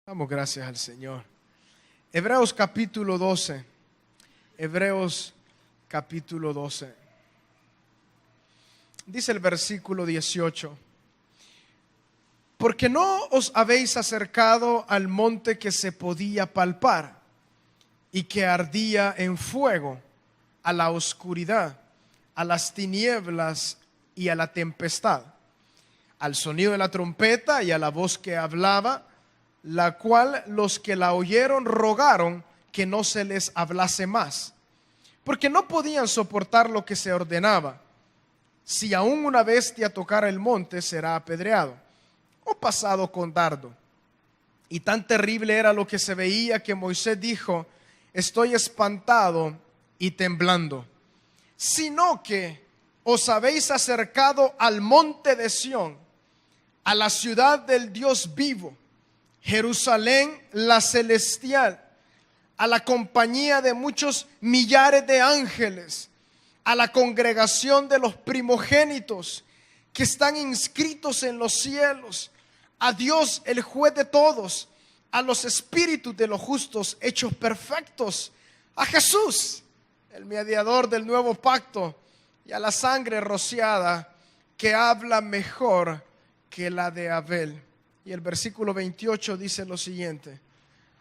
Damos gracias al Señor. Hebreos capítulo 12. Hebreos capítulo 12. Dice el versículo 18. Porque no os habéis acercado al monte que se podía palpar y que ardía en fuego, a la oscuridad, a las tinieblas y a la tempestad, al sonido de la trompeta y a la voz que hablaba, la cual los que la oyeron rogaron que no se les hablase más, porque no podían soportar lo que se ordenaba. Si aún una bestia tocara el monte, será apedreado o pasado con dardo. Y tan terrible era lo que se veía que Moisés dijo: estoy espantado y temblando. Sino que os habéis acercado al monte de Sión, a la ciudad del Dios vivo, Jerusalén la celestial, a la compañía de muchos millares de ángeles, a la congregación de los primogénitos que están inscritos en los cielos, a Dios el juez de todos, a los espíritus de los justos hechos perfectos, a Jesús, el mediador del nuevo pacto, y a la sangre rociada que habla mejor que la de Abel. Y el versículo 28 dice lo siguiente: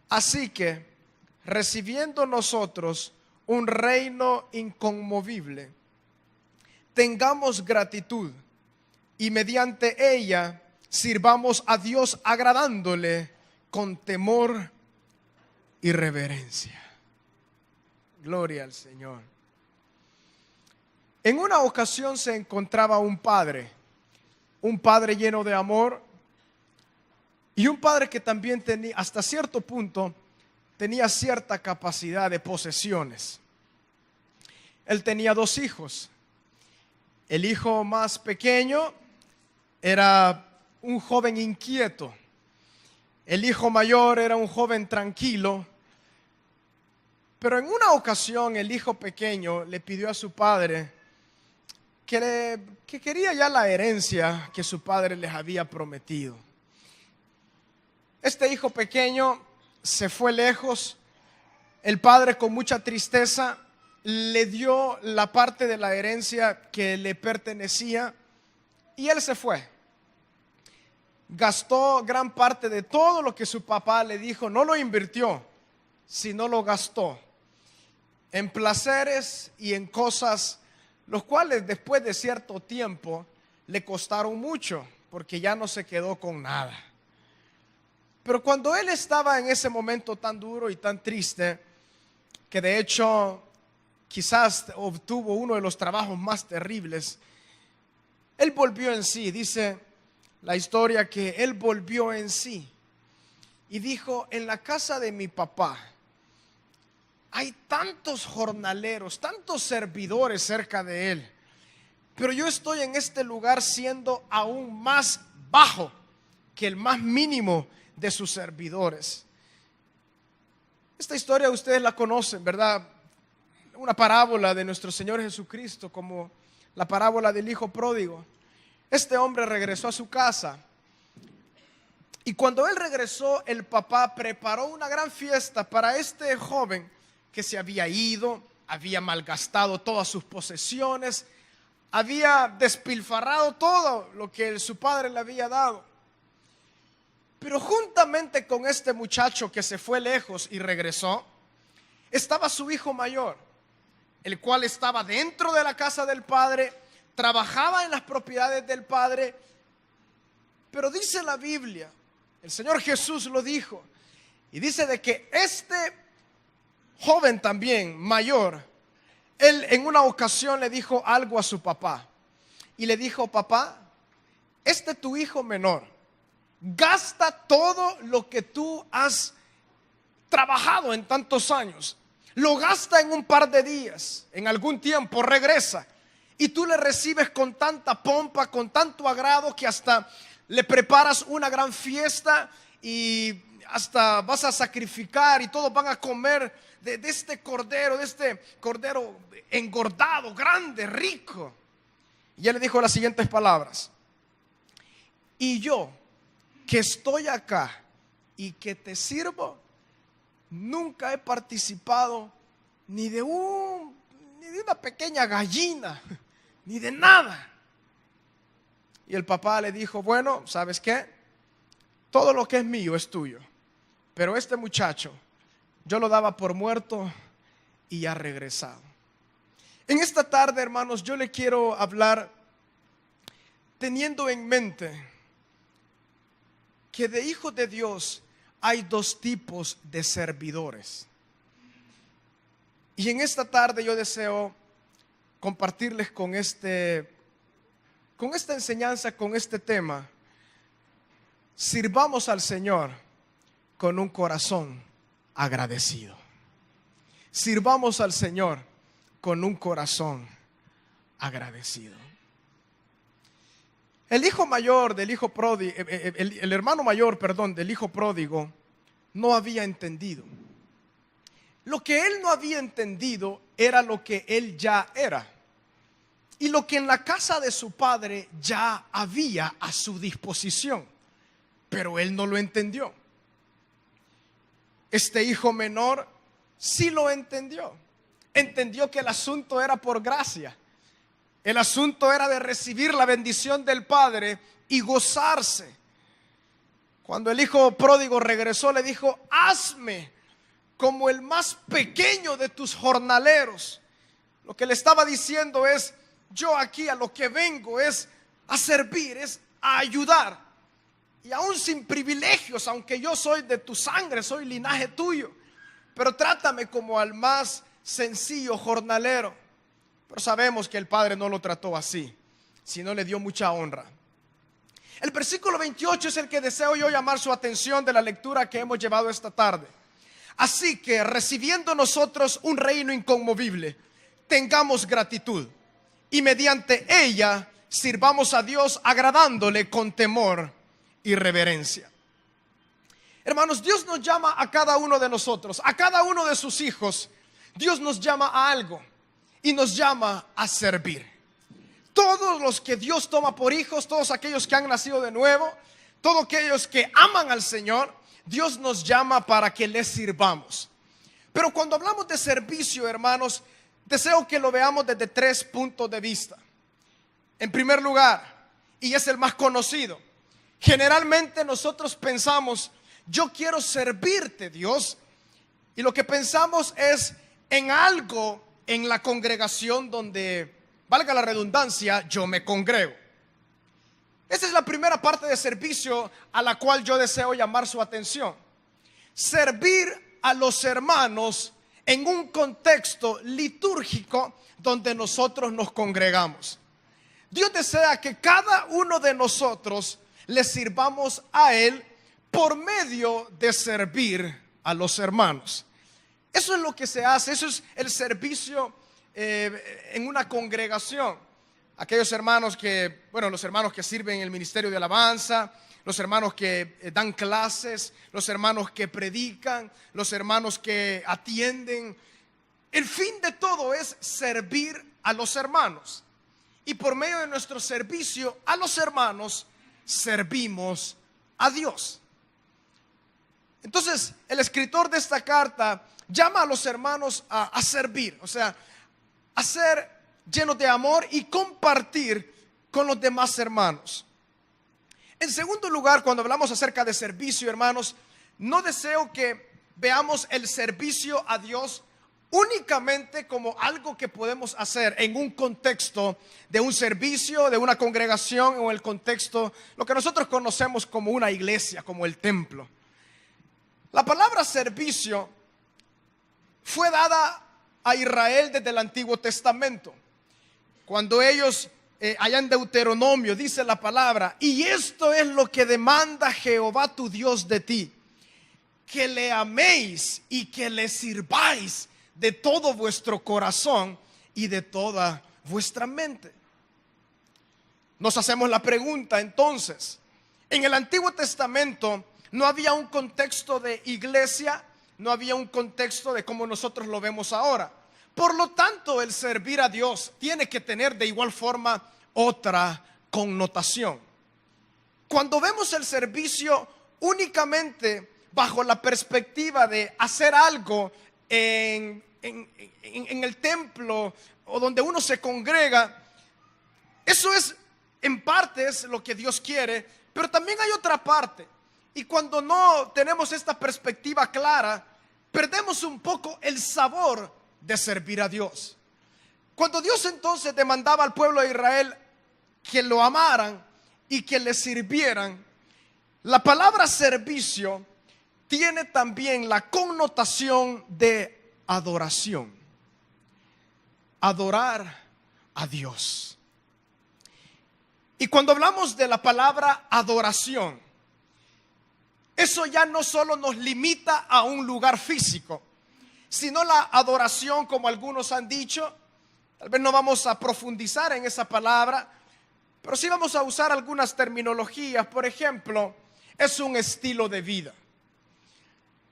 así que, recibiendo nosotros un reino inconmovible, tengamos gratitud y mediante ella sirvamos a Dios agradándole con temor y reverencia. Gloria al Señor. En una ocasión se encontraba un padre lleno de amor, y un padre que también tenía, hasta cierto punto, tenía cierta capacidad de posesiones. Él tenía 2 hijos. El hijo más pequeño era un joven inquieto. El hijo mayor era un joven tranquilo. Pero en una ocasión el hijo pequeño le pidió a su padre que quería ya la herencia que su padre les había prometido. Este hijo pequeño se fue lejos. El padre, con mucha tristeza, le dio la parte de la herencia que le pertenecía y él se fue. Gastó gran parte de todo lo que su papá le dijo. No lo invirtió, sino lo gastó en placeres y en cosas, los cuales después de cierto tiempo le costaron mucho, porque ya no se quedó con nada. Pero cuando él estaba en ese momento tan duro y tan triste, que de hecho quizás obtuvo uno de los trabajos más terribles, él volvió en sí. Dice la historia que él volvió en sí y dijo: en la casa de mi papá hay tantos jornaleros, tantos servidores cerca de él, pero yo estoy en este lugar siendo aún más bajo que el más mínimo de sus servidores. Esta historia ustedes la conocen, ¿verdad? Una parábola de nuestro Señor Jesucristo, como la parábola del hijo pródigo. Este hombre regresó a su casa y cuando él regresó, el papá preparó una gran fiesta para este joven que se había ido, había malgastado todas sus posesiones, había despilfarrado todo lo que su padre le había dado. Pero juntamente con este muchacho que se fue lejos y regresó, estaba su hijo mayor, el cual estaba dentro de la casa del padre, trabajaba en las propiedades del padre. Pero dice la Biblia, el Señor Jesús lo dijo, y dice de que este joven también, mayor, él en una ocasión le dijo algo a su papá. Y le dijo: papá, tu hijo menor gasta todo lo que tú has trabajado en tantos años. Lo gasta en un par de días. En algún tiempo regresa y tú le recibes con tanta pompa, con tanto agrado, que hasta le preparas una gran fiesta y hasta vas a sacrificar y todos van a comer de este cordero engordado, grande, rico. Y él le dijo las siguientes palabras: y yo, que estoy acá y que te sirvo, nunca he participado ni de una pequeña gallina, ni de nada. Y el papá le dijo: bueno, ¿sabes qué? Todo lo que es mío es tuyo, pero este muchacho yo lo daba por muerto y ha regresado. En esta tarde, hermanos, yo le quiero hablar teniendo en mente que de hijos de Dios hay dos tipos de servidores. Y en esta tarde yo deseo compartirles con esta enseñanza, con este tema: sirvamos al Señor con un corazón agradecido. Sirvamos al Señor con un corazón agradecido. El hijo mayor del hijo pródigo, el hermano mayor, perdón, del hijo pródigo, no había entendido. Lo que él no había entendido era lo que él ya era, y lo que en la casa de su padre ya había a su disposición, pero él no lo entendió. Este hijo menor sí lo entendió. Entendió que el asunto era por gracia. El asunto era de recibir la bendición del Padre y gozarse. Cuando el hijo pródigo regresó, le dijo: hazme como el más pequeño de tus jornaleros. Lo que le estaba diciendo es: yo aquí a lo que vengo es a servir, es a ayudar. Y aún sin privilegios, aunque yo soy de tu sangre, soy linaje tuyo, pero trátame como al más sencillo jornalero. Pero sabemos que el padre no lo trató así, sino le dio mucha honra. El versículo 28 es el que deseo yo llamar su atención de la lectura que hemos llevado esta tarde. Así que, recibiendo nosotros un reino inconmovible, tengamos gratitud, y mediante ella sirvamos a Dios agradándole con temor y reverencia. Hermanos, Dios nos llama a cada uno de nosotros, a cada uno de sus hijos. Dios nos llama a algo y nos llama a servir. Todos los que Dios toma por hijos, todos aquellos que han nacido de nuevo, todos aquellos que aman al Señor, Dios nos llama para que les sirvamos. Pero cuando hablamos de servicio, hermanos, deseo que lo veamos desde 3 puntos de vista. En primer lugar, y es el más conocido, generalmente nosotros pensamos: yo quiero servirte, Dios, y lo que pensamos es en algo en la congregación donde, valga la redundancia, yo me congrego. Esa es la primera parte de servicio a la cual yo deseo llamar su atención. Servir a los hermanos en un contexto litúrgico donde nosotros nos congregamos. Dios desea que cada uno de nosotros le sirvamos a Él por medio de servir a los hermanos. Eso es lo que se hace, eso es el servicio en una congregación. Aquellos hermanos los hermanos que sirven en el ministerio de alabanza, los hermanos que dan clases, los hermanos que predican, los hermanos que atienden. El fin de todo es servir a los hermanos. Y por medio de nuestro servicio a los hermanos, servimos a Dios. Entonces, el escritor de esta carta llama a los hermanos a servir, o sea, a ser llenos de amor y compartir con los demás hermanos. En segundo lugar, cuando hablamos acerca de servicio, hermanos, no deseo que veamos el servicio a Dios únicamente como algo que podemos hacer en un contexto de un servicio, de una congregación, o en el contexto, lo que nosotros conocemos como una iglesia, como el templo. La palabra servicio fue dada a Israel desde el Antiguo Testamento. Cuando ellos, allá en Deuteronomio, dice la palabra: y esto es lo que demanda Jehová tu Dios de ti, que le améis y que le sirváis de todo vuestro corazón y de toda vuestra mente. Nos hacemos la pregunta entonces: en el Antiguo Testamento no había un contexto de iglesia, no había un contexto de cómo nosotros lo vemos ahora. Por lo tanto, el servir a Dios tiene que tener de igual forma otra connotación. Cuando vemos el servicio únicamente bajo la perspectiva de hacer algo en el templo o donde uno se congrega, eso es en parte es lo que Dios quiere, pero también hay otra parte. Y cuando no tenemos esta perspectiva clara, perdemos un poco el sabor de servir a Dios. Cuando Dios entonces demandaba al pueblo de Israel que lo amaran y que le sirvieran, la palabra servicio tiene también la connotación de adoración. Adorar a Dios. Y cuando hablamos de la palabra adoración, eso ya no solo nos limita a un lugar físico, sino la adoración, como algunos han dicho. Tal vez no vamos a profundizar en esa palabra, pero sí vamos a usar algunas terminologías. Por ejemplo, es un estilo de vida.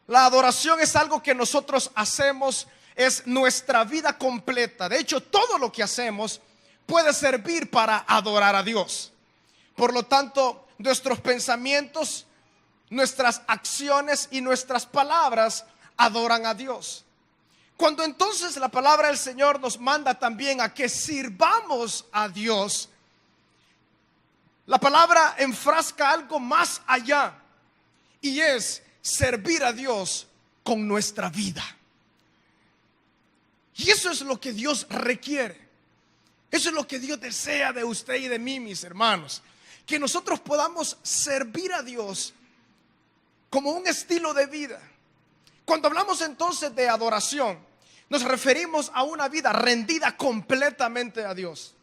La adoración es algo que nosotros hacemos, es nuestra vida completa. De hecho, todo lo que hacemos puede servir para adorar a Dios. Por lo tanto, nuestros pensamientos, nuestras acciones y nuestras palabras adoran a Dios. Cuando entonces la palabra del Señor nos manda también a que sirvamos a Dios, la palabra enfrasca algo más allá, y es servir a Dios con nuestra vida. Y eso es lo que Dios requiere. Eso es lo que Dios desea de usted y de mí, mis hermanos. Que nosotros podamos servir a Dios como un estilo de vida. Cuando hablamos entonces de adoración, nos referimos a una vida rendida completamente a Dios.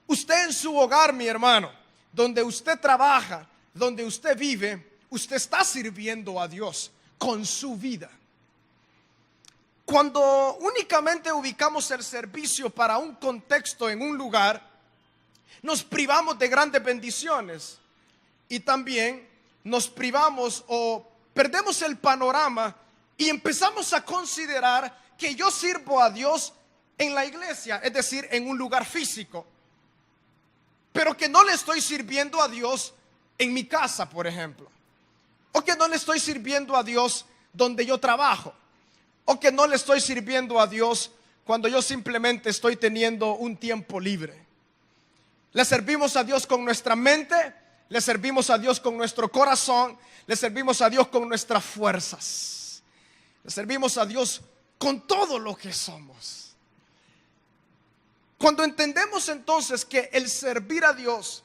Usted en su hogar, mi hermano, donde usted trabaja, donde usted vive, usted está sirviendo a Dios con su vida. Cuando únicamente ubicamos el servicio para un contexto en un lugar, nos privamos de grandes bendiciones y también nos privamos o perdemos el panorama y empezamos a considerar que yo sirvo a Dios en la iglesia, es decir, en un lugar físico, pero que no le estoy sirviendo a Dios en mi casa, por ejemplo, o que no le estoy sirviendo a Dios donde yo trabajo, o que no le estoy sirviendo a Dios cuando yo simplemente estoy teniendo un tiempo libre. Le servimos a Dios con nuestra mente, le servimos a Dios con nuestro corazón, le servimos a Dios con nuestras fuerzas, le servimos a Dios con todo lo que somos. Cuando entendemos entonces que el servir a Dios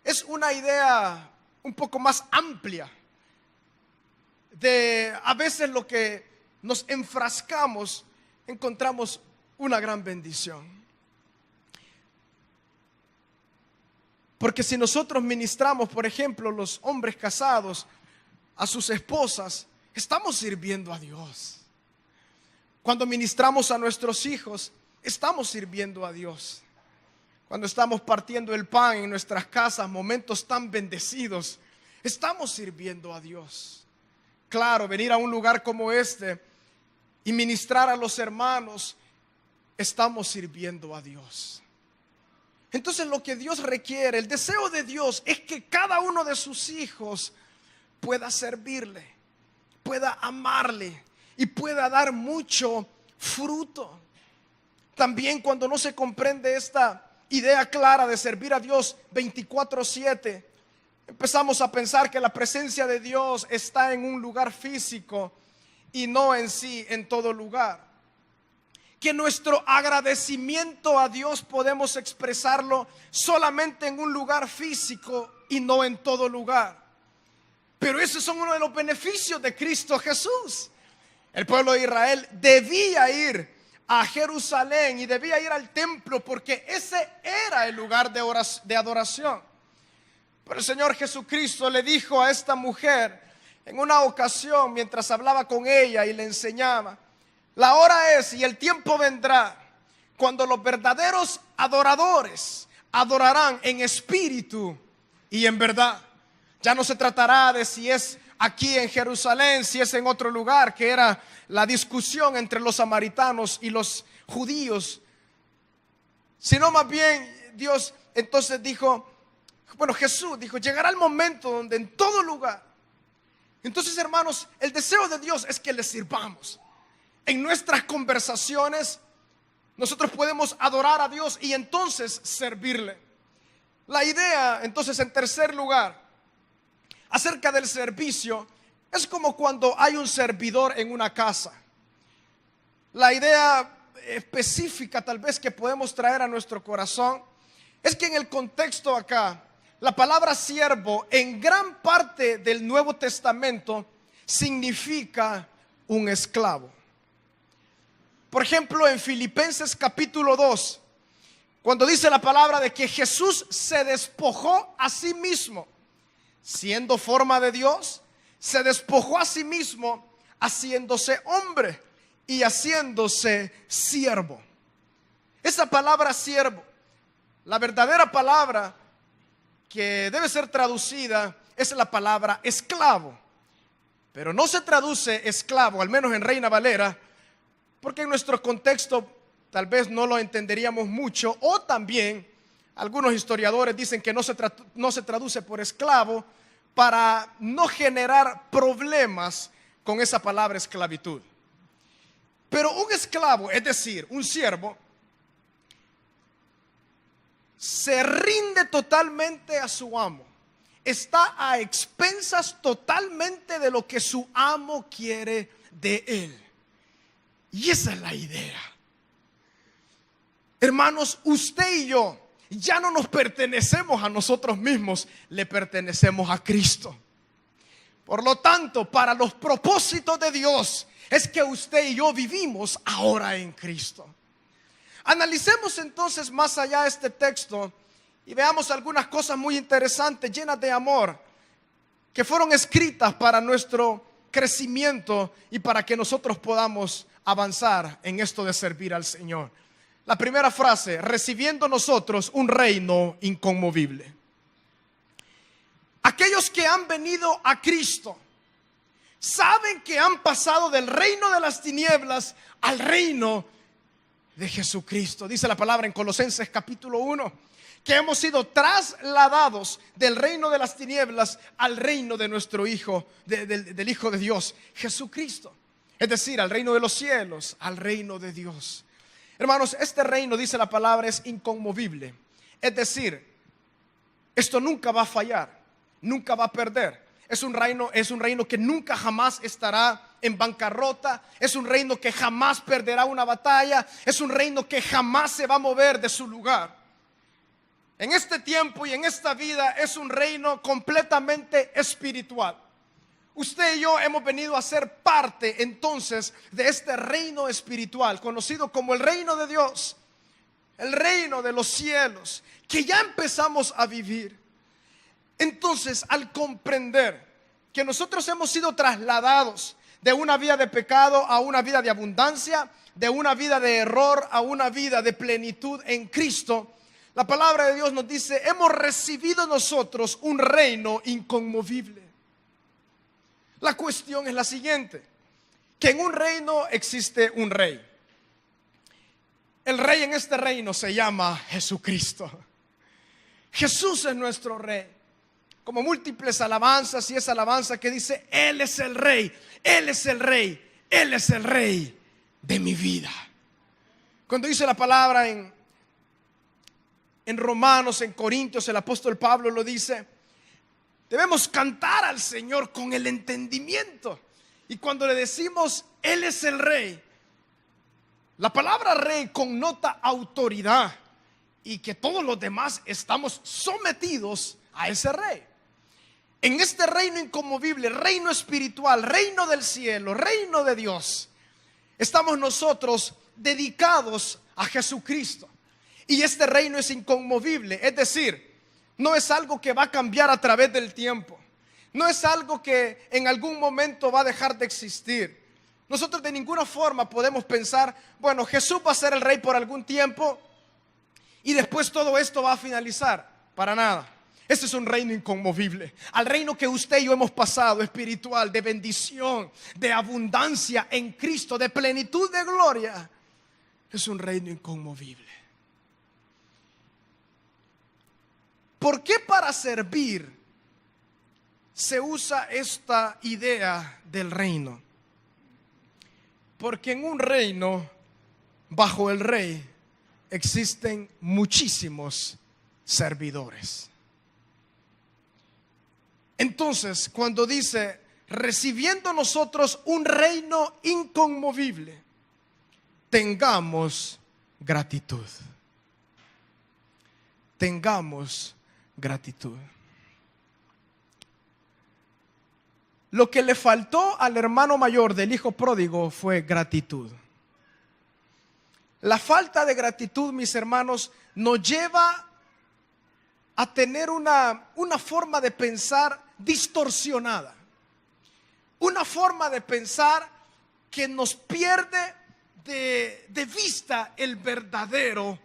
es una idea un poco más amplia de a veces lo que nos enfrascamos, encontramos una gran bendición. Porque si nosotros ministramos, por ejemplo, los hombres casados a sus esposas, estamos sirviendo a Dios. Cuando ministramos a nuestros hijos, estamos sirviendo a Dios. Cuando estamos partiendo el pan en nuestras casas, momentos tan bendecidos, estamos sirviendo a Dios. Claro, venir a un lugar como este y ministrar a los hermanos, estamos sirviendo a Dios. Entonces lo que Dios requiere, el deseo de Dios es que cada uno de sus hijos pueda servirle, pueda amarle y pueda dar mucho fruto. También cuando no se comprende esta idea clara de servir a Dios 24/7, empezamos a pensar que la presencia de Dios está en un lugar físico y no en sí en todo lugar. Que nuestro agradecimiento a Dios podemos expresarlo solamente en un lugar físico y no en todo lugar. Pero esos son uno de los beneficios de Cristo Jesús. El pueblo de Israel debía ir a Jerusalén y debía ir al templo porque ese era el lugar de adoración. Pero el Señor Jesucristo le dijo a esta mujer en una ocasión mientras hablaba con ella y le enseñaba: la hora es y el tiempo vendrá cuando los verdaderos adoradores adorarán en espíritu y en verdad. Ya no se tratará de si es aquí en Jerusalén, si es en otro lugar, que era la discusión entre los samaritanos y los judíos, sino más bien Dios entonces dijo, bueno, Jesús dijo, llegará el momento donde en todo lugar. Entonces, hermanos, el deseo de Dios es que le sirvamos. En nuestras conversaciones nosotros podemos adorar a Dios y entonces servirle. La idea, entonces, en tercer lugar, acerca del servicio, es como cuando hay un servidor en una casa. La idea específica tal vez que podemos traer a nuestro corazón es que en el contexto acá, la palabra siervo en gran parte del Nuevo Testamento significa un esclavo. Por ejemplo, en Filipenses capítulo 2, cuando dice la palabra de que Jesús se despojó a sí mismo, siendo forma de Dios, se despojó a sí mismo, haciéndose hombre y haciéndose siervo. Esa palabra siervo, la verdadera palabra que debe ser traducida es la palabra esclavo, pero no se traduce esclavo, al menos en Reina Valera, porque en nuestro contexto tal vez no lo entenderíamos mucho, o también algunos historiadores dicen que no se traduce por esclavo para no generar problemas con esa palabra esclavitud. Pero un esclavo, es decir, un siervo, se rinde totalmente a su amo. Está a expensas totalmente de lo que su amo quiere de él. Y esa es la idea. Hermanos, usted y yo ya no nos pertenecemos a nosotros mismos, le pertenecemos a Cristo. Por lo tanto, para los propósitos de Dios es que usted y yo vivimos ahora en Cristo. Analicemos entonces más allá este texto y veamos algunas cosas muy interesantes, llenas de amor, que fueron escritas para nuestro crecimiento y para que nosotros podamos avanzar en esto de servir al Señor. La primera frase, recibiendo nosotros un reino inconmovible. Aquellos que han venido a Cristo saben que han pasado del reino de las tinieblas al reino de Jesucristo. Dice la palabra en Colosenses capítulo 1 que hemos sido trasladados del reino de las tinieblas al reino de nuestro Hijo, del Hijo de Dios, Jesucristo. Es decir, al reino de los cielos, al reino de Dios. Hermanos, este reino, dice la palabra, es inconmovible. Es decir, esto nunca va a fallar, nunca va a perder. Es un reino que nunca jamás estará en bancarrota. Es un reino que jamás perderá una batalla. Es un reino que jamás se va a mover de su lugar. En este tiempo y en esta vida es un reino completamente espiritual. Usted y yo hemos venido a ser parte entonces de este reino espiritual, conocido como el reino de Dios, el reino de los cielos, que ya empezamos a vivir. Entonces, al comprender que nosotros hemos sido trasladados de una vida de pecado a una vida de abundancia, de una vida de error a una vida de plenitud en Cristo, la palabra de Dios nos dice, hemos recibido nosotros un reino inconmovible. La cuestión es la siguiente, que en un reino existe un rey. El rey en este reino se llama Jesucristo. Jesús es nuestro rey. Como múltiples alabanzas y esa alabanza que dice, Él es el rey, Él es el rey, Él es el rey de mi vida. Cuando dice la palabra en Romanos, en Corintios, el apóstol Pablo lo dice, debemos cantar al Señor con el entendimiento. Y cuando le decimos, Él es el rey, la palabra rey connota autoridad y que todos los demás estamos sometidos a ese rey. En este reino inconmovible, reino espiritual, reino del cielo, reino de Dios, estamos nosotros dedicados a Jesucristo. Y este reino es inconmovible, es decir, no es algo que va a cambiar a través del tiempo. No es algo que en algún momento va a dejar de existir. Nosotros de ninguna forma podemos pensar, bueno, Jesús va a ser el rey por algún tiempo y después todo esto va a finalizar. Para nada. Ese es un reino inconmovible. Al reino que usted y yo hemos pasado, espiritual, de bendición, de abundancia en Cristo, de plenitud de gloria. Es un reino inconmovible. ¿Por qué para servir se usa esta idea del reino? Porque en un reino, bajo el rey, existen muchísimos servidores. Entonces, cuando dice, recibiendo nosotros un reino inconmovible, tengamos gratitud. Tengamos gratitud. Lo que le faltó al hermano mayor del hijo pródigo fue gratitud. La falta de gratitud, mis hermanos, nos lleva a tener una forma de pensar distorsionada, una forma de pensar que nos pierde de vista el verdadero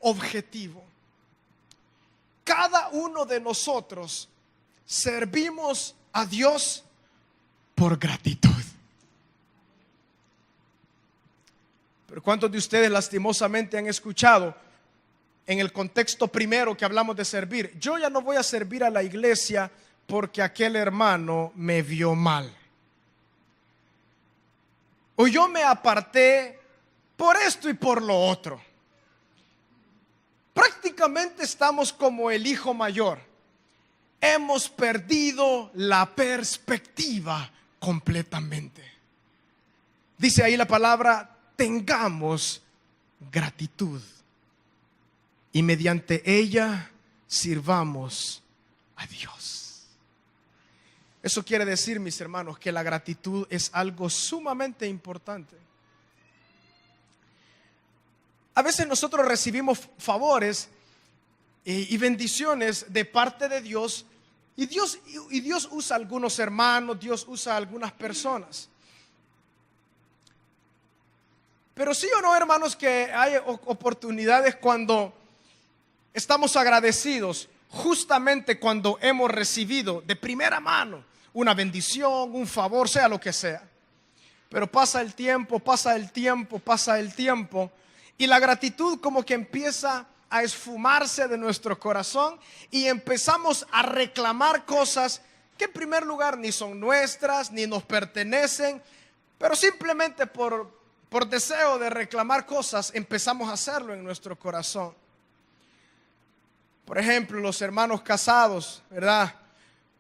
objetivo. Cada uno de nosotros servimos a Dios por gratitud. Pero ¿cuántos de ustedes lastimosamente han escuchado en el contexto primero que hablamos de servir? Yo ya no voy a servir a la iglesia porque aquel hermano me vio mal. O yo me aparté por esto y por lo otro. Prácticamente estamos como el hijo mayor. Hemos perdido la perspectiva completamente. Dice ahí la palabra, tengamos gratitud y mediante ella sirvamos a Dios. Eso quiere decir, mis hermanos, que la gratitud es algo sumamente importante. A veces nosotros recibimos favores y bendiciones de parte de Dios y Dios usa a algunos hermanos, Dios usa a algunas personas. Pero sí o no, hermanos, que hay oportunidades cuando estamos agradecidos, justamente cuando hemos recibido de primera mano una bendición, un favor, sea lo que sea. Pero pasa el tiempo y la gratitud como que empieza a esfumarse de nuestro corazón y empezamos a reclamar cosas que en primer lugar ni son nuestras, ni nos pertenecen, pero simplemente por deseo de reclamar cosas empezamos a hacerlo en nuestro corazón. Por ejemplo, los hermanos casados, ¿verdad?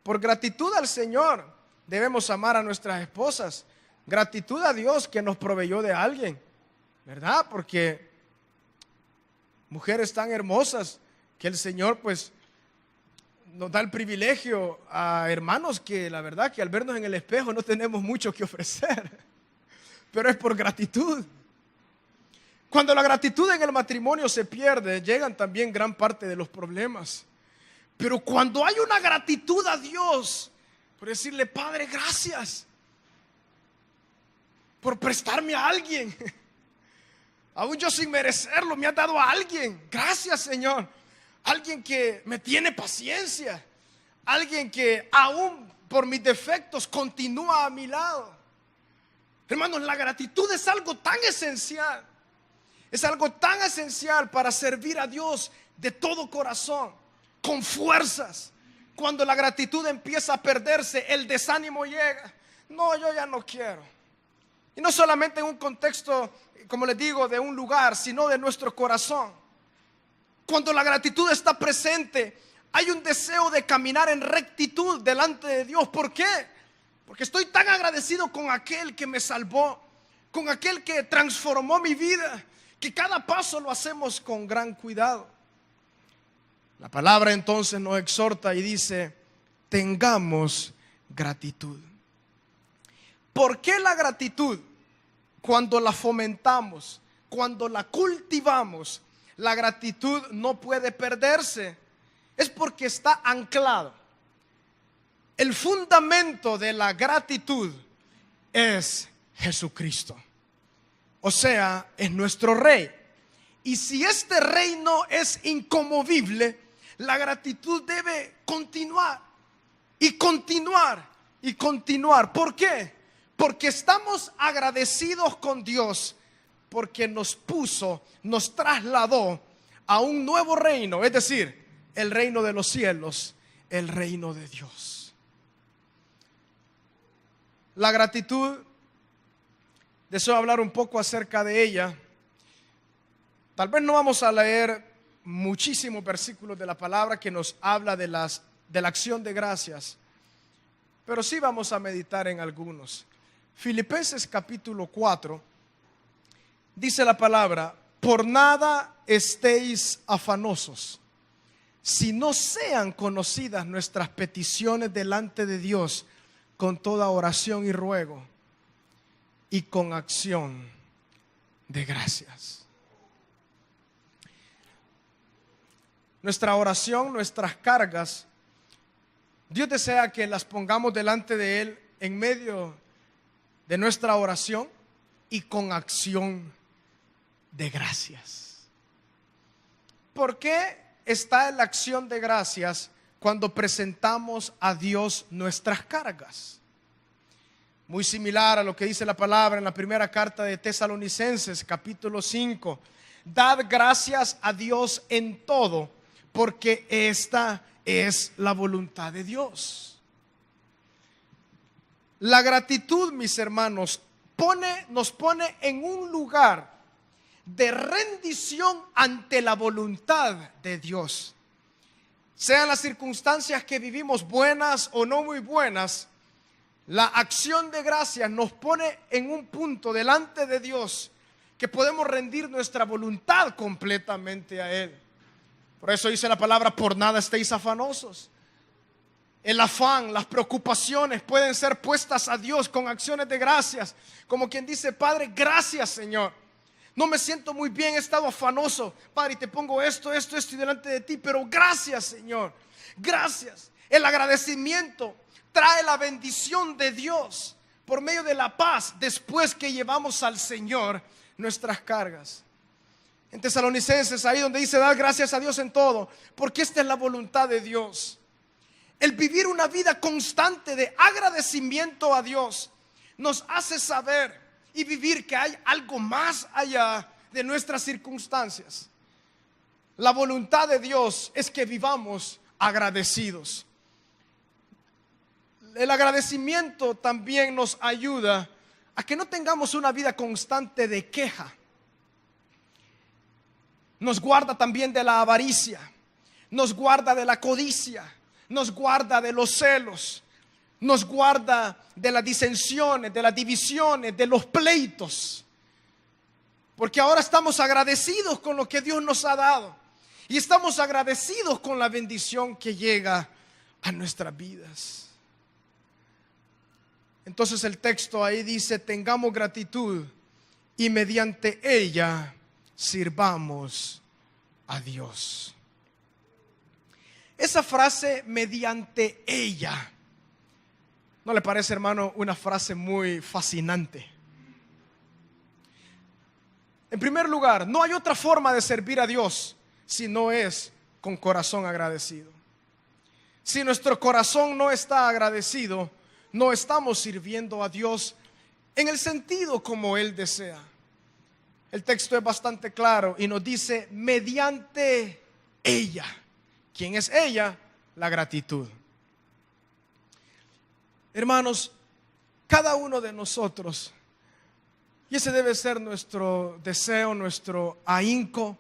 Por gratitud al Señor debemos amar a nuestras esposas. Gratitud a Dios que nos proveyó de alguien, ¿verdad? Porque mujeres tan hermosas que el Señor pues nos da el privilegio a hermanos que la verdad que al vernos en el espejo no tenemos mucho que ofrecer, pero es por gratitud. Cuando la gratitud en el matrimonio se pierde, llegan también gran parte de los problemas. Pero cuando hay una gratitud a Dios, por decirle, Padre, gracias por prestarme a alguien, aún yo sin merecerlo, me has dado a alguien. Gracias, Señor. Alguien que me tiene paciencia, alguien que aún por mis defectos continúa a mi lado. Hermanos, la gratitud es algo tan esencial. Es algo tan esencial para servir a Dios de todo corazón, con fuerzas. Cuando la gratitud empieza a perderse, el desánimo llega. No, yo ya no quiero. Y no solamente en un contexto, como les digo, de un lugar, sino de nuestro corazón. Cuando la gratitud está presente, hay un deseo de caminar en rectitud delante de Dios. ¿Por qué? Porque estoy tan agradecido con aquel que me salvó, con aquel que transformó mi vida, que cada paso lo hacemos con gran cuidado. La palabra entonces nos exhorta y dice, tengamos gratitud. ¿Por qué la gratitud? Cuando la fomentamos, cuando la cultivamos, la gratitud no puede perderse. Es porque está anclado. El fundamento de la gratitud es Jesucristo. O sea, es nuestro Rey. Y si este reino es inconmovible, La gratitud debe continuar y continuar y continuar. ¿Por qué? Porque estamos agradecidos con Dios, porque nos trasladó a un nuevo reino, es decir, el reino de los cielos, el reino de Dios. La gratitud, deseo hablar un poco acerca de ella. Tal vez no vamos a leer muchísimos versículos de la palabra que nos habla de la acción de gracias, pero sí vamos a meditar en algunos. Filipenses capítulo 4, dice la palabra: por nada estéis afanosos, si no sean conocidas nuestras peticiones delante de Dios con toda oración y ruego y con acción de gracias. Nuestra oración, nuestras cargas, Dios desea que las pongamos delante de Él en medio de nuestra oración y con acción de gracias. ¿Por qué está la acción de gracias cuando presentamos a Dios nuestras cargas? Muy similar a lo que dice la palabra en la primera carta de Tesalonicenses, capítulo 5. Dad gracias a Dios en todo, porque esta es la voluntad de Dios. La gratitud, mis hermanos, nos pone en un lugar de rendición ante la voluntad de Dios. Sean las circunstancias que vivimos buenas o no muy buenas, la acción de gracias nos pone en un punto delante de Dios que podemos rendir nuestra voluntad completamente a Él. Por eso dice la palabra: por nada estéis afanosos. El afán, las preocupaciones pueden ser puestas a Dios con acciones de gracias, como quien dice: Padre, gracias, Señor. No me siento muy bien, he estado afanoso, Padre, y te pongo esto y delante de ti, pero gracias, Señor, gracias. El agradecimiento trae la bendición de Dios por medio de la paz después que llevamos al Señor nuestras cargas. En Tesalonicenses, ahí donde dice: dad gracias a Dios en todo, porque esta es la voluntad de Dios. El vivir una vida constante de agradecimiento a Dios nos hace saber y vivir que hay algo más allá de nuestras circunstancias. La voluntad de Dios es que vivamos agradecidos. El agradecimiento también nos ayuda a que no tengamos una vida constante de queja. Nos guarda también de la avaricia, nos guarda de la codicia, nos guarda de los celos, nos guarda de las disensiones, de las divisiones, de los pleitos. Porque ahora estamos agradecidos con lo que Dios nos ha dado y estamos agradecidos con la bendición que llega a nuestras vidas. Entonces el texto ahí dice: tengamos gratitud y mediante ella sirvamos a Dios. Esa frase, mediante ella, ¿no le parece, hermano, una frase muy fascinante? En primer lugar, no hay otra forma de servir a Dios si no es con corazón agradecido. Si nuestro corazón no está agradecido, no estamos sirviendo a Dios en el sentido como Él desea. El texto es bastante claro y nos dice: mediante ella. ¿Quién es ella? La gratitud. Hermanos, cada uno de nosotros, y ese debe ser nuestro deseo, nuestro ahínco,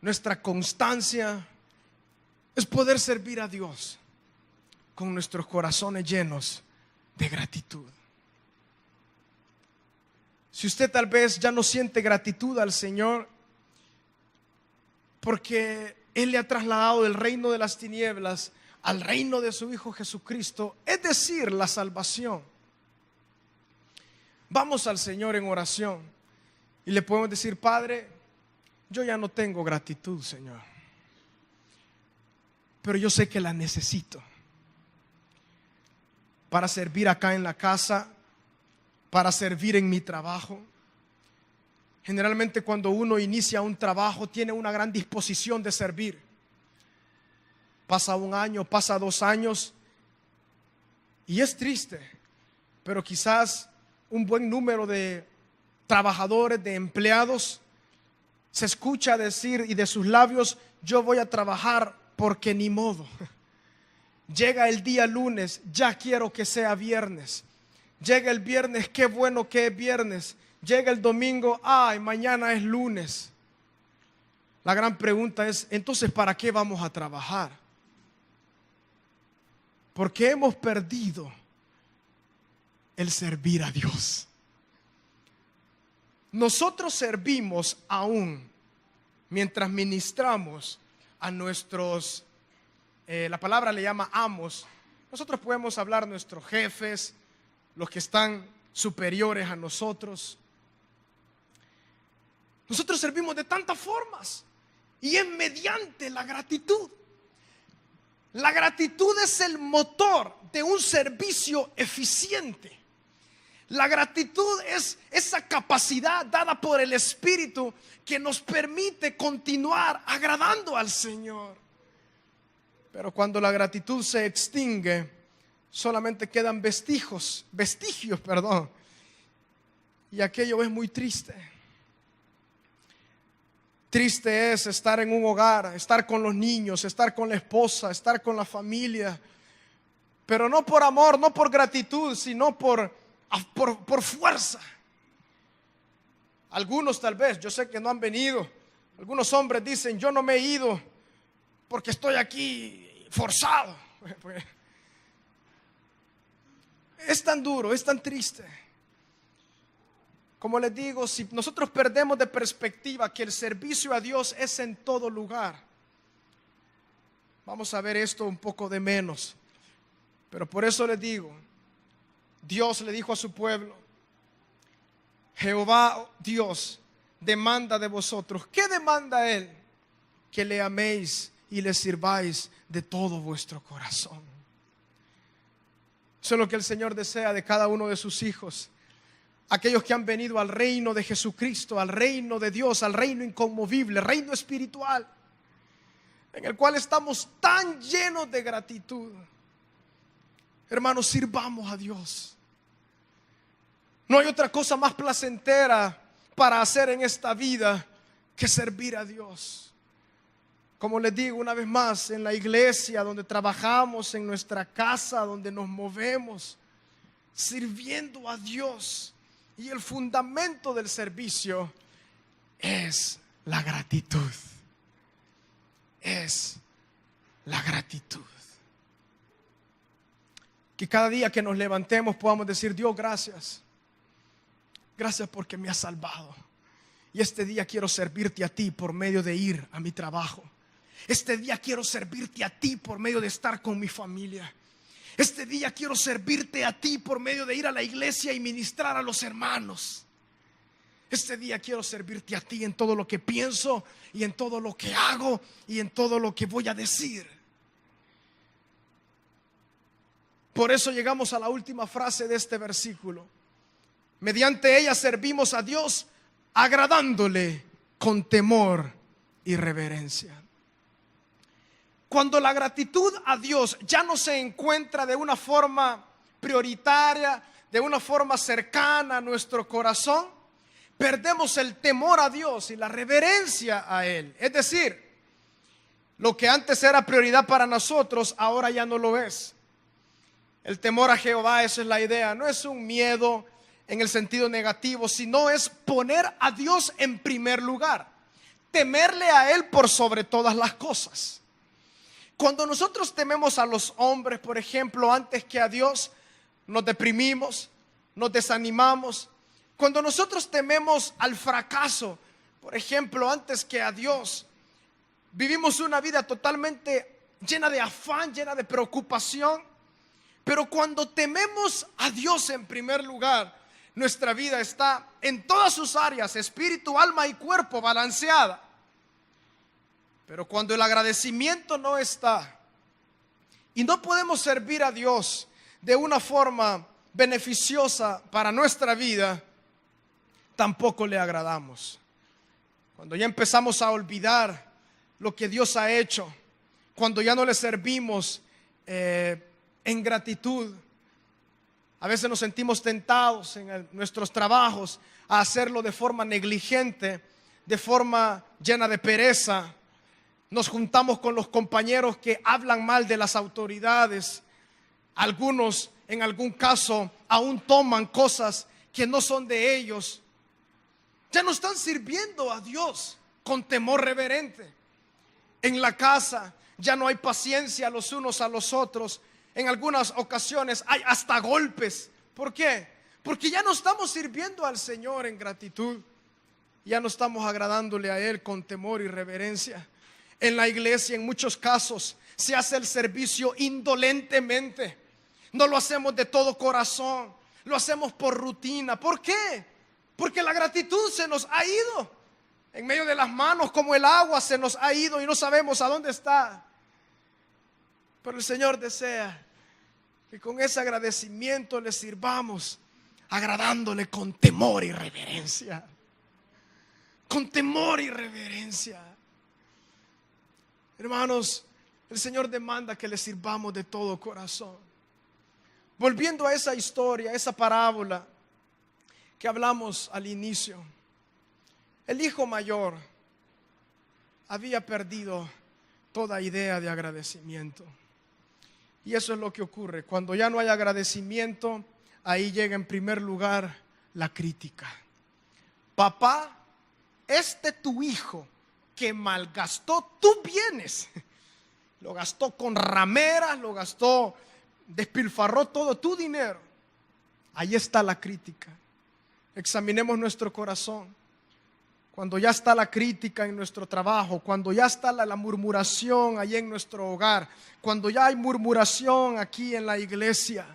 nuestra constancia, es poder servir a Dios con nuestros corazones llenos de gratitud. Si usted tal vez ya no siente gratitud al Señor porque Él le ha trasladado del reino de las tinieblas al reino de su Hijo Jesucristo, es decir, la salvación, vamos al Señor en oración y le podemos decir: Padre, yo ya no tengo gratitud, Señor, pero yo sé que la necesito para servir acá en la casa, para servir en mi trabajo. Generalmente cuando uno inicia un trabajo tiene una gran disposición de servir. Pasa un año, pasa 2 años y es triste, pero quizás un buen número de trabajadores, de empleados, se escucha decir y de sus labios: yo voy a trabajar porque ni modo. Llega el día lunes, ya quiero que sea viernes. Llega el viernes, qué bueno que es viernes. Llega el domingo, ay, mañana es lunes. La gran pregunta es, entonces, ¿para qué vamos a trabajar? Porque hemos perdido el servir a Dios. Nosotros servimos aún mientras ministramos a nuestros, la palabra le llama amos. Nosotros podemos hablar nuestros jefes, los que están superiores a nosotros. Nosotros servimos de tantas formas y es mediante la gratitud. La gratitud es el motor de un servicio eficiente. La gratitud es esa capacidad dada por el Espíritu que nos permite continuar agradando al Señor. Pero cuando la gratitud se extingue, solamente quedan vestigios, y aquello es muy triste. Triste es estar en un hogar, estar con los niños, estar con la esposa, estar con la familia, pero no por amor, no por gratitud, sino por fuerza. Algunos tal vez, yo sé que no han venido. Algunos hombres dicen: yo no me he ido porque estoy aquí forzado. Es tan duro, es tan triste. Como les digo, si nosotros perdemos de perspectiva que el servicio a Dios es en todo lugar, vamos a ver esto un poco de menos. Pero por eso les digo, Dios le dijo a su pueblo: Jehová Dios demanda de vosotros. ¿Qué demanda Él? Que le améis y le sirváis de todo vuestro corazón. Eso es lo que el Señor desea de cada uno de sus hijos. Aquellos que han venido al reino de Jesucristo, al reino de Dios, al reino inconmovible, reino espiritual, en el cual estamos tan llenos de gratitud. Hermanos, sirvamos a Dios. No hay otra cosa más placentera para hacer en esta vida que servir a Dios. Como les digo una vez más, en la iglesia donde trabajamos, en nuestra casa donde nos movemos, sirviendo a Dios. Y el fundamento del servicio es la gratitud. Es la gratitud. Que cada día que nos levantemos podamos decir: Dios, gracias. Gracias porque me has salvado. Y este día quiero servirte a ti por medio de ir a mi trabajo. Este día quiero servirte a ti por medio de estar con mi familia. Este día quiero servirte a ti por medio de ir a la iglesia y ministrar a los hermanos. Este día quiero servirte a ti en todo lo que pienso y en todo lo que hago y en todo lo que voy a decir. Por eso llegamos a la última frase de este versículo. Mediante ella servimos a Dios agradándole con temor y reverencia. Cuando la gratitud a Dios ya no se encuentra de una forma prioritaria, de una forma cercana a nuestro corazón, perdemos el temor a Dios y la reverencia a Él. Es decir, lo que antes era prioridad para nosotros, ahora ya no lo es. El temor a Jehová, esa es la idea, no es un miedo en el sentido negativo, sino es poner a Dios en primer lugar, temerle a Él por sobre todas las cosas. Cuando nosotros tememos a los hombres, por ejemplo, antes que a Dios, nos deprimimos, nos desanimamos. Cuando nosotros tememos al fracaso, por ejemplo, antes que a Dios, vivimos una vida totalmente llena de afán, llena de preocupación. Pero cuando tememos a Dios en primer lugar, nuestra vida está en todas sus áreas, espíritu, alma y cuerpo, balanceada. Pero cuando el agradecimiento no está y no podemos servir a Dios de una forma beneficiosa para nuestra vida, tampoco le agradamos. Cuando ya empezamos a olvidar lo que Dios ha hecho, cuando ya no le servimos en gratitud. A veces nos sentimos tentados en nuestros trabajos a hacerlo de forma negligente, de forma llena de pereza. Nos juntamos con los compañeros que hablan mal de las autoridades. Algunos, en algún caso, aún toman cosas que no son de ellos. Ya no están sirviendo a Dios con temor reverente. En la casa ya no hay paciencia los unos a los otros. En algunas ocasiones hay hasta golpes. ¿Por qué? Porque ya no estamos sirviendo al Señor en gratitud. Ya no estamos agradándole a Él con temor y reverencia. En la iglesia, en muchos casos, se hace el servicio indolentemente. No lo hacemos de todo corazón. Lo hacemos por rutina. ¿Por qué? Porque la gratitud se nos ha ido. En medio de las manos, como el agua, se nos ha ido y no sabemos a dónde está. Pero el Señor desea que con ese agradecimiento le sirvamos, agradándole con temor y reverencia. Con temor y reverencia. Hermanos, el Señor demanda que le sirvamos de todo corazón. Volviendo a esa historia, esa parábola que hablamos al inicio, el hijo mayor había perdido toda idea de agradecimiento. Y eso es lo que ocurre. Cuando ya no hay agradecimiento, ahí llega en primer lugar la crítica. Papá, tu hijo que malgastó tus bienes, lo gastó con rameras, lo gastó, despilfarró todo tu dinero. Ahí está la crítica. Examinemos nuestro corazón. Cuando ya está la crítica en nuestro trabajo, cuando ya está la murmuración ahí en nuestro hogar, cuando ya hay murmuración aquí en la iglesia,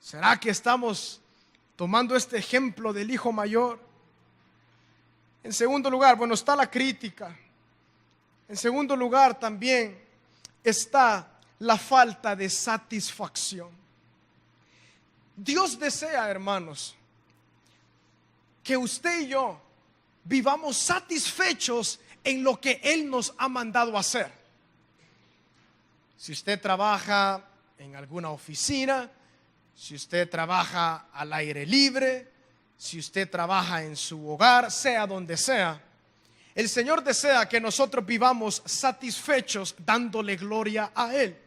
¿será que estamos tomando este ejemplo del hijo mayor? En segundo lugar, bueno, está la crítica. En segundo lugar también está la falta de satisfacción. Dios desea, hermanos, que usted y yo vivamos satisfechos en lo que Él nos ha mandado a hacer. Si usted trabaja en alguna oficina, si usted trabaja al aire libre, si usted trabaja en su hogar, sea donde sea, el Señor desea que nosotros vivamos satisfechos dándole gloria a Él.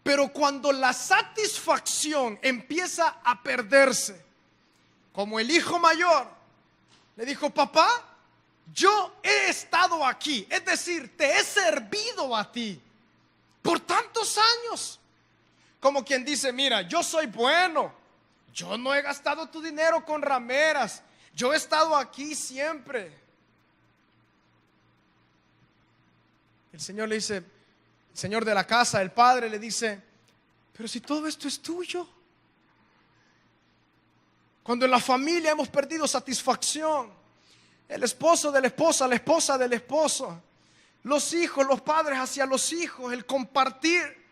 Pero cuando la satisfacción empieza a perderse, como el hijo mayor le dijo: papá, yo he estado aquí, es decir, te he servido a ti por tantos años. Como quien dice: mira, yo soy bueno, yo no he gastado tu dinero con rameras, yo he estado aquí siempre. El Señor le dice, el Señor de la casa, el padre le dice: pero si todo esto es tuyo. Cuando en la familia hemos perdido satisfacción, el esposo de la esposa del esposo, los hijos, los padres hacia los hijos, el compartir.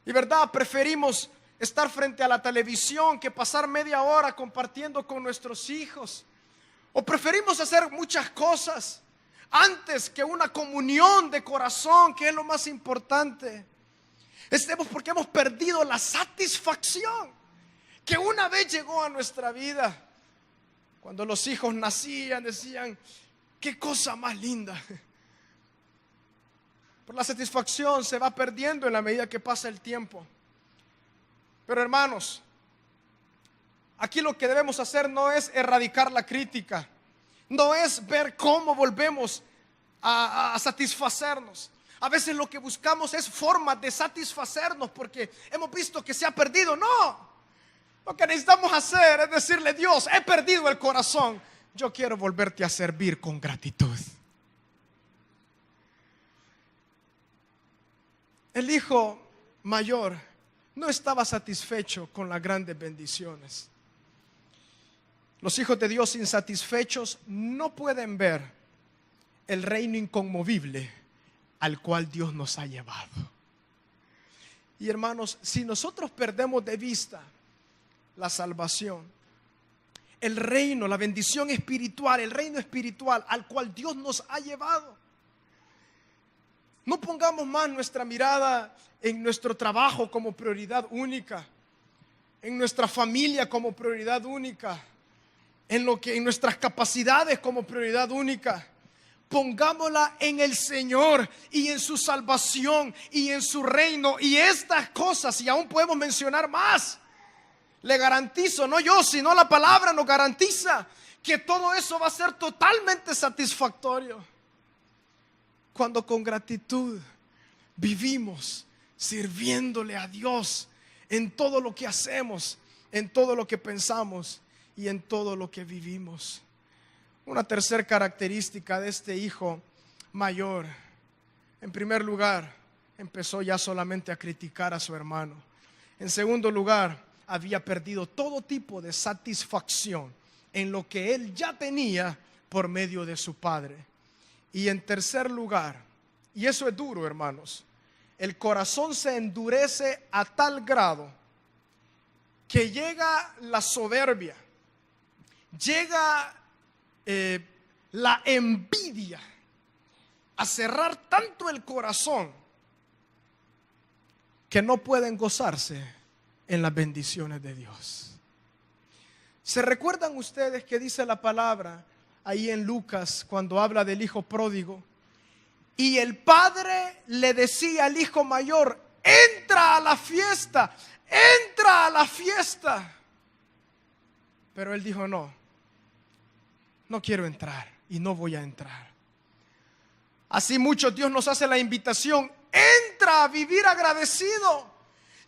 Y verdad, preferimos estar frente a la televisión que pasar media hora compartiendo con nuestros hijos. O preferimos hacer muchas cosas antes que una comunión de corazón, que es lo más importante. Porque hemos perdido la satisfacción que una vez llegó a nuestra vida. Cuando los hijos nacían, decían: qué cosa más linda. Pero la satisfacción se va perdiendo en la medida que pasa el tiempo. Pero hermanos, aquí lo que debemos hacer no es erradicar la crítica, no es ver cómo volvemos a satisfacernos. A veces lo que buscamos es formas de satisfacernos porque hemos visto que se ha perdido. No, lo que necesitamos hacer es decirle: Dios, he perdido el corazón, yo quiero volverte a servir con gratitud. El hijo mayor no estaba satisfecho con las grandes bendiciones. Los hijos de Dios insatisfechos no pueden ver el reino inconmovible al cual Dios nos ha llevado. Y hermanos, si nosotros perdemos de vista la salvación, el reino, la bendición espiritual, el reino espiritual al cual Dios nos ha llevado, No pongamos más nuestra mirada en nuestro trabajo como prioridad única, en nuestra familia como prioridad única, en nuestras capacidades como prioridad única. Pongámosla en el Señor y en su salvación y en su reino, y estas cosas, y aún podemos mencionar más. Le garantizo, no yo, sino la palabra nos garantiza que todo eso va a ser totalmente satisfactorio cuando con gratitud vivimos sirviéndole a Dios en todo lo que hacemos, en todo lo que pensamos y en todo lo que vivimos. Una tercera característica de este hijo mayor: en primer lugar, empezó ya solamente a criticar a su hermano. En segundo lugar, había perdido todo tipo de satisfacción en lo que él ya tenía por medio de su padre. Y en tercer lugar, y eso es duro, hermanos, el corazón se endurece a tal grado que llega la soberbia, llega la envidia a cerrar tanto el corazón que no pueden gozarse en las bendiciones de Dios. ¿Se recuerdan ustedes que dice la palabra ahí en Lucas cuando habla del hijo pródigo? Y el padre le decía al hijo mayor: entra a la fiesta, entra a la fiesta. Pero él dijo: no quiero entrar y no voy a entrar. Así muchos, Dios nos hace la invitación: entra a vivir agradecido.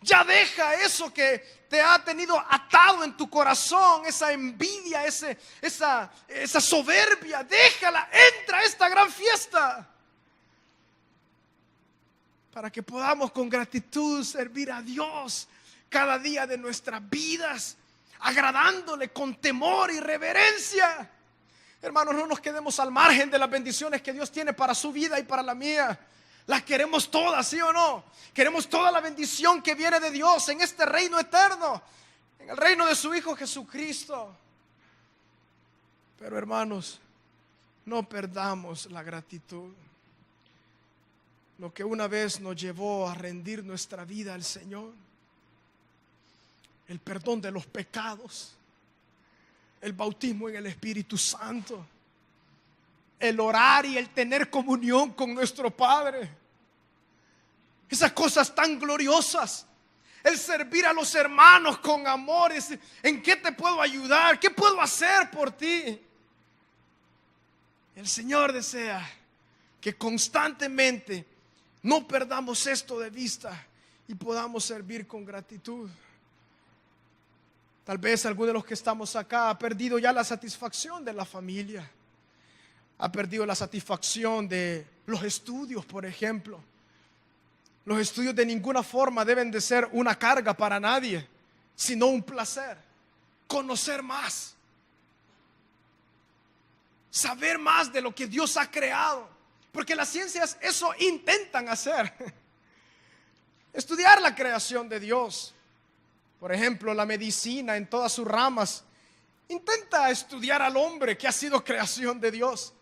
Ya deja eso que te ha tenido atado en tu corazón, esa envidia, esa soberbia. Déjala, entra a esta gran fiesta, para que podamos con gratitud servir a Dios cada día de nuestras vidas, agradándole con temor y reverencia. Hermanos, no nos quedemos al margen de las bendiciones que Dios tiene para su vida y para la mía. Las queremos todas, ¿sí o no? Queremos toda la bendición que viene de Dios en este reino eterno, en el reino de su Hijo Jesucristo. Pero hermanos, no perdamos la gratitud. Lo que una vez nos llevó a rendir nuestra vida al Señor, el perdón de los pecados, el bautismo en el Espíritu Santo, el orar y el tener comunión con nuestro Padre, esas cosas tan gloriosas, el servir a los hermanos con amor. ¿En qué te puedo ayudar? ¿Qué puedo hacer por ti? El Señor desea que constantemente no perdamos esto de vista y podamos servir con gratitud. Tal vez alguno de los que estamos acá ha perdido ya la satisfacción de la familia, ha perdido la satisfacción de los estudios, por ejemplo. Los estudios de ninguna forma deben de ser una carga para nadie, sino un placer. Conocer más, saber más de lo que Dios ha creado, porque las ciencias eso intentan hacer. Estudiar la creación de Dios. Por ejemplo, la medicina en todas sus ramas intenta estudiar al hombre que ha sido creación de Dios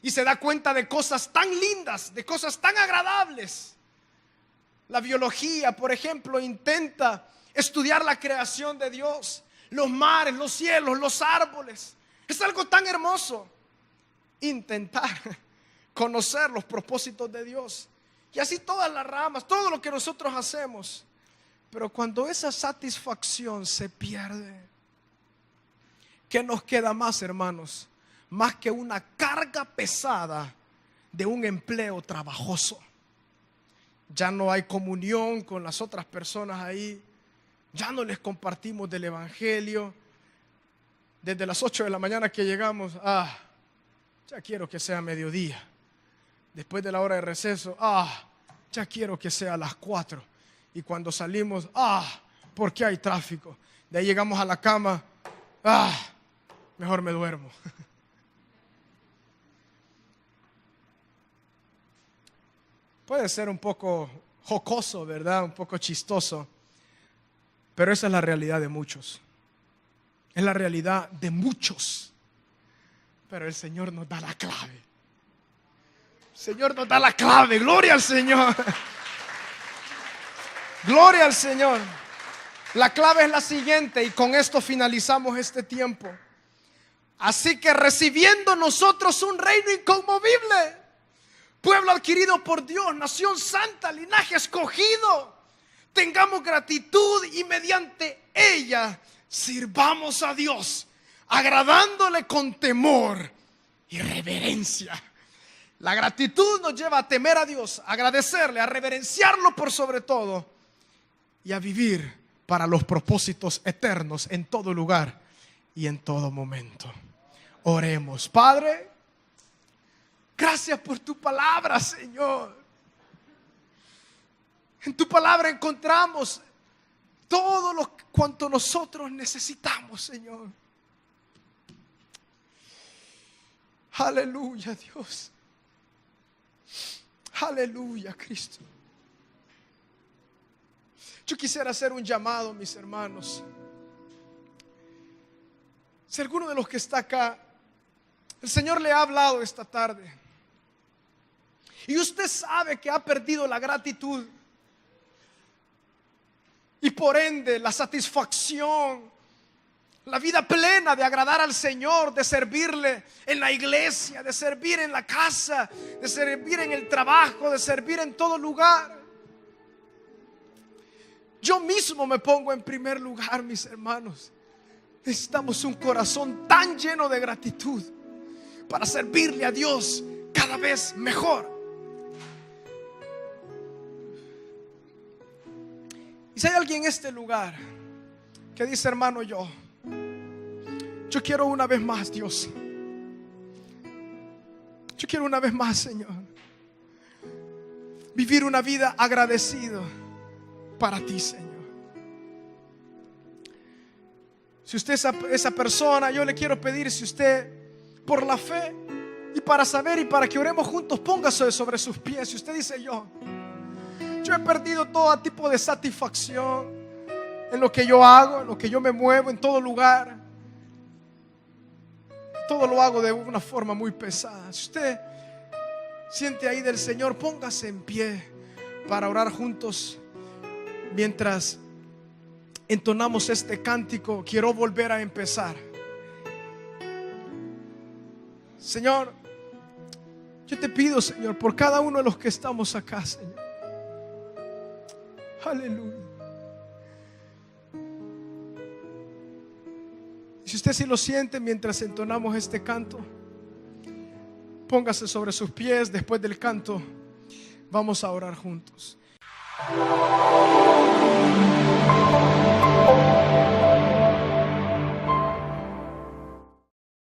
y se da cuenta de cosas tan lindas, de cosas tan agradables. La biología, por ejemplo, intenta estudiar la creación de Dios, los mares, los cielos, los árboles. Es algo tan hermoso intentar conocer los propósitos de Dios. Y así todas las ramas, todo lo que nosotros hacemos. Pero cuando esa satisfacción se pierde, ¿qué nos queda más, hermanos? Más que una carga pesada de un empleo trabajoso. Ya no hay comunión con las otras personas ahí. Ya no les compartimos del evangelio. Desde las 8 de la mañana que llegamos, ya quiero que sea mediodía. Después de la hora de receso, ya quiero que sea a las 4. Y cuando salimos, ¿por qué hay tráfico? De ahí llegamos a la cama, mejor me duermo. Puede ser un poco jocoso, ¿verdad? Un poco chistoso. Pero esa es la realidad de muchos. Es la realidad de muchos. Pero el Señor nos da la clave. Señor nos da la clave. Gloria al Señor. Gloria al Señor. La clave es la siguiente, y con esto finalizamos este tiempo. Así que recibiendo nosotros un reino inconmovible, pueblo adquirido por Dios, nación santa, linaje escogido, tengamos gratitud y mediante ella sirvamos a Dios, agradándole con temor y reverencia. La gratitud nos lleva a temer a Dios, a agradecerle, a reverenciarlo por sobre todo y a vivir para los propósitos eternos en todo lugar y en todo momento. Oremos. Padre, gracias por tu palabra, Señor. En tu palabra encontramos todo lo cuanto nosotros necesitamos, Señor. Aleluya, Dios. Aleluya, Cristo. Yo quisiera hacer un llamado, mis hermanos. Si alguno de los que está acá, el Señor le ha hablado esta tarde, y usted sabe que ha perdido la gratitud y por ende la satisfacción, la vida plena de agradar al Señor, de servirle en la iglesia, de servir en la casa, de servir en el trabajo, de servir en todo lugar. Yo mismo me pongo en primer lugar, mis hermanos. Necesitamos un corazón tan lleno de gratitud para servirle a Dios cada vez mejor. Y si hay alguien en este lugar que dice: hermano, yo quiero una vez más, Dios. Yo quiero una vez más, Señor, vivir una vida agradecido para ti, Señor. Si usted es esa persona, yo le quiero pedir, si usted por la fe y para saber y para que oremos juntos, póngase sobre sus pies. Si usted dice: yo he perdido todo tipo de satisfacción en lo que yo hago, en lo que yo me muevo, en todo lugar, todo lo hago de una forma muy pesada. Si usted siente ahí del Señor, póngase en pie para orar juntos. Mientras entonamos este cántico, quiero volver a empezar. Señor, yo te pido, Señor, por cada uno de los que estamos acá, Señor. Aleluya. Y si usted sí lo siente mientras entonamos este canto, póngase sobre sus pies. Después del canto vamos a orar juntos.